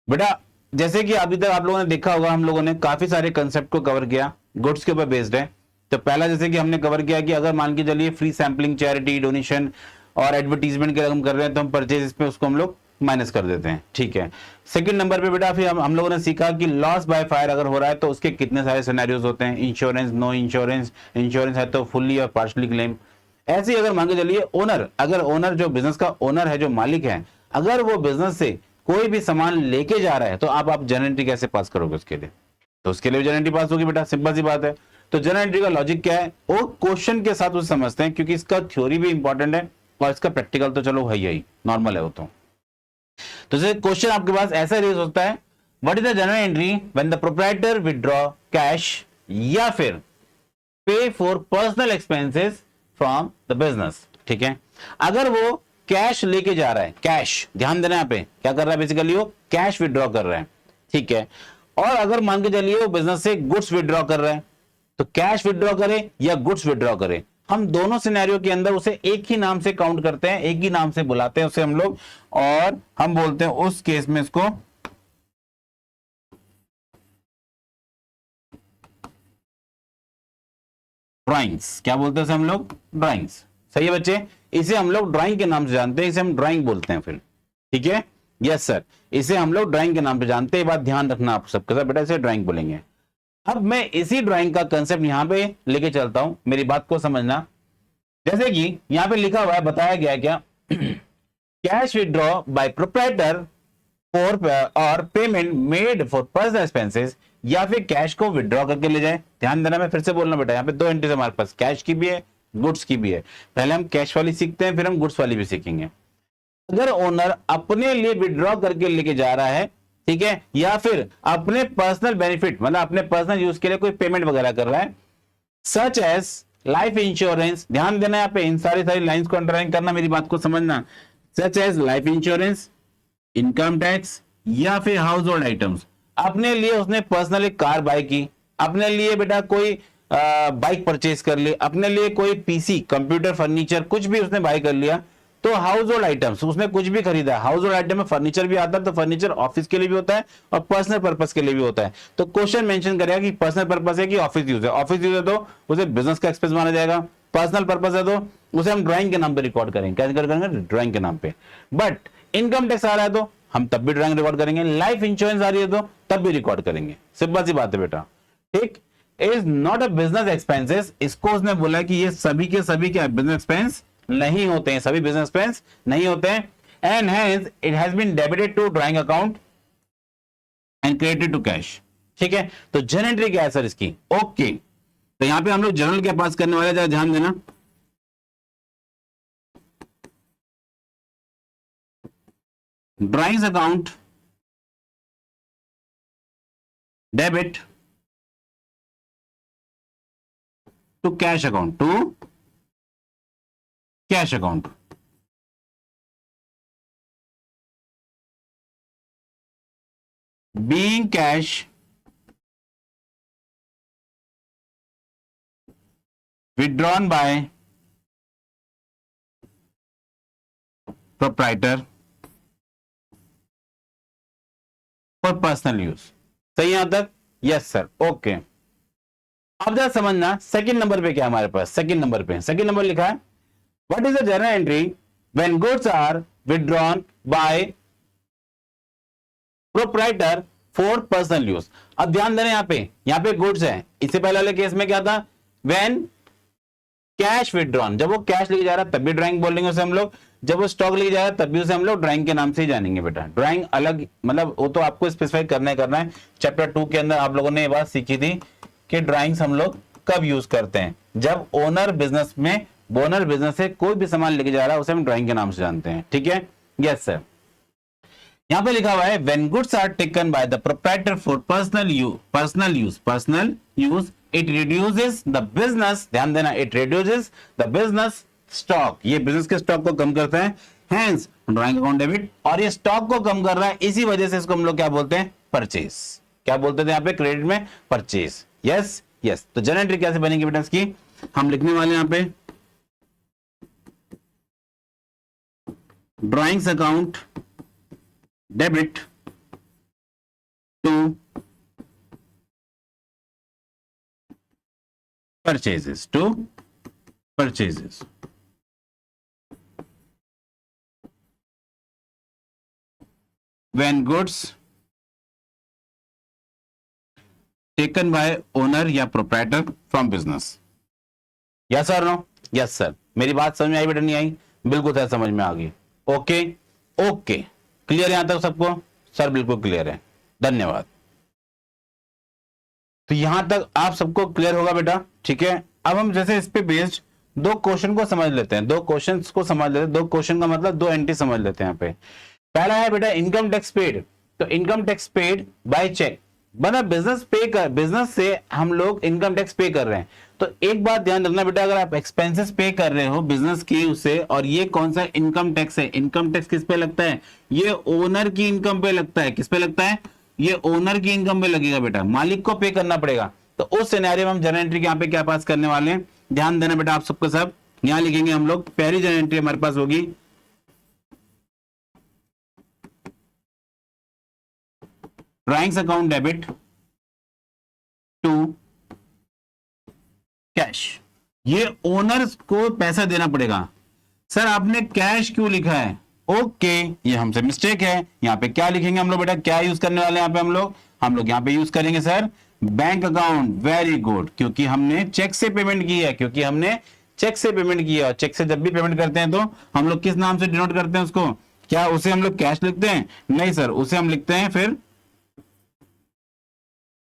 बेटा जैसे कि अभी तक आप लोगों ने देखा होगा, हम लोगों ने काफी सारे कंसेप्ट को कवर किया, गुड्स के ऊपर बेस्ड है। तो पहला जैसे कि हमने कवर किया कि अगर मान के चलिए फ्री सैम्पलिंग, चैरिटी, डोनेशन और एडवर्टीजमेंट के हम कर रहे हैं तो हम परचेज पे उसको हम लोग माइनस कर देते हैं, ठीक है। सेकंड नंबर पे बेटा फिर हम लोगों ने सीखा कि लॉस बाय फायर अगर हो रहा है तो उसके कितने सारे सिनेरियोज होते हैं, इंश्योरेंस, नो इंश्योरेंस, इंश्योरेंस है तो फुल्ली और पार्शली क्लेम। ऐसे ही अगर मान के चलिए ओनर, अगर ओनर जो बिजनेस का ओनर है, जो मालिक है, अगर वो बिजनेस से कोई भी सामान लेके जा रहा है तो आप जनरल एंट्री कैसे पास करोगे उसके लिए? तो उसके लिए जनरल एंट्री पास होगी बेटा, सिंपल सी बात है। तो जनरल एंट्री का लॉजिक क्या है वो क्वेश्चन के साथ उसे समझते हैं, क्योंकि इसका थ्योरी भी इंपॉर्टेंट है और इसका प्रैक्टिकल तो चलो है ही, नॉर्मल है वो तो जैसे क्वेश्चन आपके पास ऐसा रेज होता है, what is the general entry when the proprietor withdraw cash या फिर पे for personal expenses from the business, ठीक है। अगर वो कैश लेके जा रहा है, कैश, ध्यान देना यहां पे क्या कर रहा है, बेसिकली वो कैश विथड्रॉ कर रहा है, ठीक है। और अगर मान के चलिए वो बिजनेस से गुड्स विथड्रॉ कर रहा है, तो कैश विथड्रॉ करे या गुड्स विथड्रॉ करे, हम दोनों सिनेरियो के अंदर उसे एक ही नाम से काउंट करते हैं, एक ही नाम से बुलाते हैं उसे हम लोग, और हम बोलते हैं उस केस में इसको ड्राइंग्स। क्या बोलते हैं हम लोग? ड्राइंग्स। सही है बच्चे, इसे हम लोग ड्राइंग के नाम से जानते हैं, इसे हम ड्राइंग बोलते हैं फिर, ठीक है। यस सर, इसे हम लोग ड्राइंग के नाम पे जानते हैं, बात ध्यान रखना आप सबके साथ बेटा, इसे ड्राइंग बोलेंगे। अब मैं इसी ड्राइंग का कंसेप्ट यहां पे लेके चलता हूं, मेरी बात को समझना। जैसे कि यहां पे लिखा हुआ है, बताया गया है क्या, cash withdraw by proprietor for और payment made for personal expenses, या फिर कैश को विथड्रॉ करके ले जाए। ध्यान देना, मैं फिर से बोलना बेटा, यहां पे दो एंट्रीज हमारे पास, कैश की भी है, गुड्स की भी है। पहले हम कैश वाली सीखते हैं, फिर हम गुड्स वाली भी सीखेंगे। अगर ओनर अपने लिए विड्रॉ करके लेके जा रहा है, ठीक है, या फिर अपने पर्सनल बेनिफिट मतलब अपने पर्सनल यूज के लिए कोई पेमेंट वगैरह कर रहा है, सच एज लाइफ इंश्योरेंस, ध्यान देना यहाँ पे, इन सारी सारी लाइंस को अंडरलाइन करना, मेरी बात को समझना, such as life insurance, income tax, या फिर हाउस होल्ड आइटम्स। अपने लिए उसने पर्सनल एक कार बाय की, अपने लिए बेटा कोई बाइक परचेज कर ली, अपने लिए कोई पीसी, कंप्यूटर, फर्नीचर, कुछ भी उसने बाय कर लिया, तो हाउस होल्ड आइटम्स, उसने कुछ भी खरीदा, हाउस होल्ड आइटम में फर्नीचर भी आता है, तो फर्नीचर ऑफिस के लिए भी होता है और पर्सनल पर्पस के लिए भी होता है। तो क्वेश्चन मेंशन करेगा कि पर्सनल पर्पस है कि ऑफिस यूज है, ऑफिस यूज है तो उसे बिजनेस का एक्सपेंस माना जाएगा, पर्सनल पर्पस है तो उसे हम ड्राइंग के नाम पे रिकॉर्ड करेंगे, कैसे करेंगे, ड्राइंग के नाम पे। बट इनकम टैक्स आ रहा है तो हम तब भी ड्राइंग रिकॉर्ड करेंगे, लाइफ इंश्योरेंस आ रही है तो तब भी रिकॉर्ड करेंगे, सिंपल सी बात है बेटा, ठीक। Is not a business expenses, इसको उसने बोला कि ये सभी के सभी क्या बिजनेस एक्सपेंस नहीं होते हैं, सभी बिजनेस एक्सपेंस नहीं होते हैं, and hence it has been debited to drawing account and credited to cash, ठीक है। तो जनरल एंट्री क्या है सर इसकी? ओके, तो यहां पे हम लोग जनरल क्या पास करने वाले, जरा ध्यान देना, drawings account debit to cash account, to cash account, being cash withdrawn by proprietor for personal use। सही यहां तक? Yes sir, okay. अब जरा समझना सेकंड नंबर पे क्या है हमारे पास, सेकंड नंबर लिखा है, what is the journal entry when goods are withdrawn by proprietor for personal use. अब ध्यान देना, यहाँ पे गुड्स है, इससे पहले वाले केस में क्या था, व्हेन कैश विथड्रॉन, जब वो कैश लेके जा रहा है तब भी ड्राइंग बोलेंगे उसे हम लोग, जब वो स्टॉक लेके जा रहा है तब भी उसे हम लोग ड्राइंग के नाम से ही जानेंगे बेटा। ड्राइंग अलग, मतलब वो तो आपको स्पेसिफाई करना है। चैप्टर 2 के अंदर आप लोगों ने ये बात सीखी थी कि ड्राइंग्स हम लोग कब यूज करते हैं, जब ओनर बिजनेस में, ओनर बिजनेस से कोई भी सामान लेके जा रहा है उसे हम ड्राइंग के नाम से जानते हैं, ठीक है। यस सर, यहां पे लिखा हुआ है when goods are taken by the proprietor for personal use it reduces the business, ध्यान देना, it reduces the business stock, ये बिजनेस के स्टॉक को कम करता है, हेंस ड्राइंग अकाउंट डेबिट, और ये स्टॉक को कम कर रहा है, इसी वजह से इसको हम लोग क्या बोलते हैं, परचेज। क्या बोलते थे यहाँ पे क्रेडिट में? परचेज। यस यस, तो जनरल एंट्री कैसे बनेगी बेटा इसकी, हम लिखने वाले यहां पे drawings account debit to purchases, to purchases. When goods taken by owner या proprietor from business। Yes or no? Yes sir। मेरी बात समझ में आई बेटा, नहीं आई? बिल्कुल सर समझ में आ गई। ओके ओके, क्लियर है यहां तक सबको? सर बिल्कुल क्लियर है, धन्यवाद। तो यहां तक आप सबको क्लियर होगा बेटा, ठीक है। अब हम जैसे इस पे बेस्ड दो क्वेश्चन को समझ लेते हैं, दो क्वेश्चंस को समझ लेते हैं। दो क्वेश्चन का मतलब दो एंट्री समझ लेते हैं। यहाँ पे पहला है बेटा इनकम टैक्स पेड। तो income tax paid by cheque, मतलब बिजनेस से हम लोग इनकम टैक्स पे कर रहे हैं। तो एक बात ध्यान रखना बेटा, अगर आप एक्सपेंसेस पे कर रहे हो बिजनेस की उससे, और ये कौन सा इनकम टैक्स है, इनकम टैक्स किस पे लगता है? ये ओनर की इनकम पे लगता है। किस पे लगता है? ये ओनर की इनकम पे लगेगा बेटा, मालिक को पे करना पड़ेगा। तो उस सिनेरियो में हम जनरल एंट्री यहाँ पे क्या पास करने वाले हैं, ध्यान देना बेटा आप सबको। सब यहां लिखेंगे हम लोग, पहली जनरल एंट्री हमारे पास होगी drawings account debit to cash. ये ओनर्स को पैसा देना पड़ेगा। सर आपने कैश क्यों लिखा है? ओके ये हमसे मिस्टेक है। यहां पे क्या लिखेंगे हम लोग बेटा, क्या यूज करने वाले हैं यहां पे हम लोग यहां पे यूज करेंगे sir bank account. Very good, क्योंकि हमने चेक से पेमेंट की है, क्योंकि हमने चेक से पेमेंट किया। और चेक से जब भी पेमेंट करते हैं तो हम लोग किस नाम से डिनोट करते हैं उसको? क्या उसे हम लोग कैश लिखते हैं? नहीं सर, उसे हम लिखते हैं फिर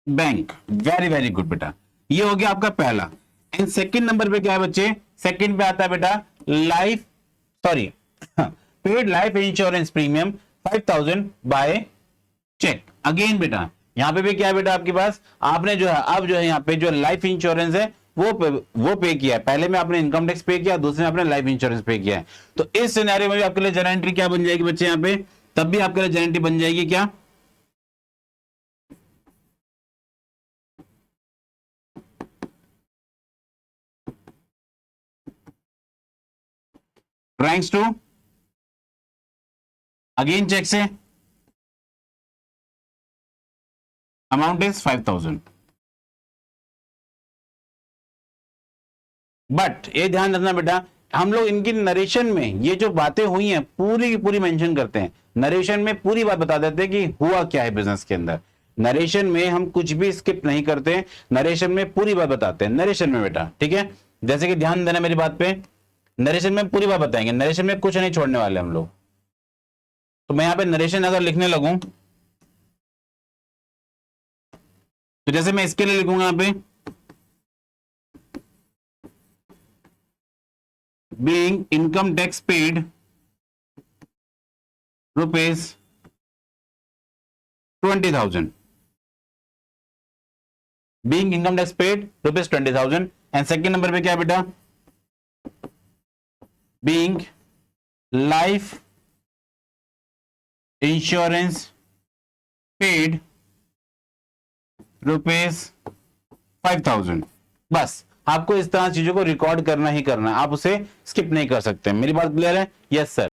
बैंक। वेरी वेरी गुड बेटा, ये हो गया आपका पहला। एंड सेकंड नंबर पे क्या है बच्चे? सेकंड पे आता है बेटा paid life insurance premium 5000 by cheque. Again बेटा यहां पे भी क्या है बेटा आपके पास, आपने जो है अब जो है यहाँ पे जो लाइफ इंश्योरेंस है वो पे किया है। पहले में आपने इनकम टैक्स पे किया, दूसरे में आपने लाइफ इंश्योरेंस पे किया है। तो इस सिनेरियो में भी आपके लिए जनरल एंट्री क्या बन जाएगी बच्चे? यहाँ पे तब भी आपके लिए जनरल एंट्री बन जाएगी क्या? ड्राइंग्स टू अगेन चेक से, अमाउंट इज 5000। बट ये ध्यान रखना बेटा, हम लोग इनकी नरेशन में ये जो बातें हुई हैं पूरी की पूरी मेंशन करते हैं। नरेशन में पूरी बात बता देते हैं कि हुआ क्या है बिजनेस के अंदर। नरेशन में हम कुछ भी स्किप नहीं करते, नरेशन में पूरी बात बताते हैं नरेशन में बेटा, ठीक है। जैसे कि ध्यान देना मेरी बात पे, नरेशन में पूरी बात बताएंगे, नरेशन में कुछ नहीं छोड़ने वाले हम लोग। तो मैं यहां पे नरेशन अगर लिखने लगूं तो जैसे मैं इसके लिए लिखूंगा यहां पे being income tax paid rupees 20,000, being income tax paid rupees 20,000। And second number पे क्या है बेटा? being life insurance paid rupees 5,000। बस आपको इस तरह चीजों को रिकॉर्ड करना ही करना है, आप उसे स्किप नहीं कर सकते। मेरी बात क्लियर है? Yes sir.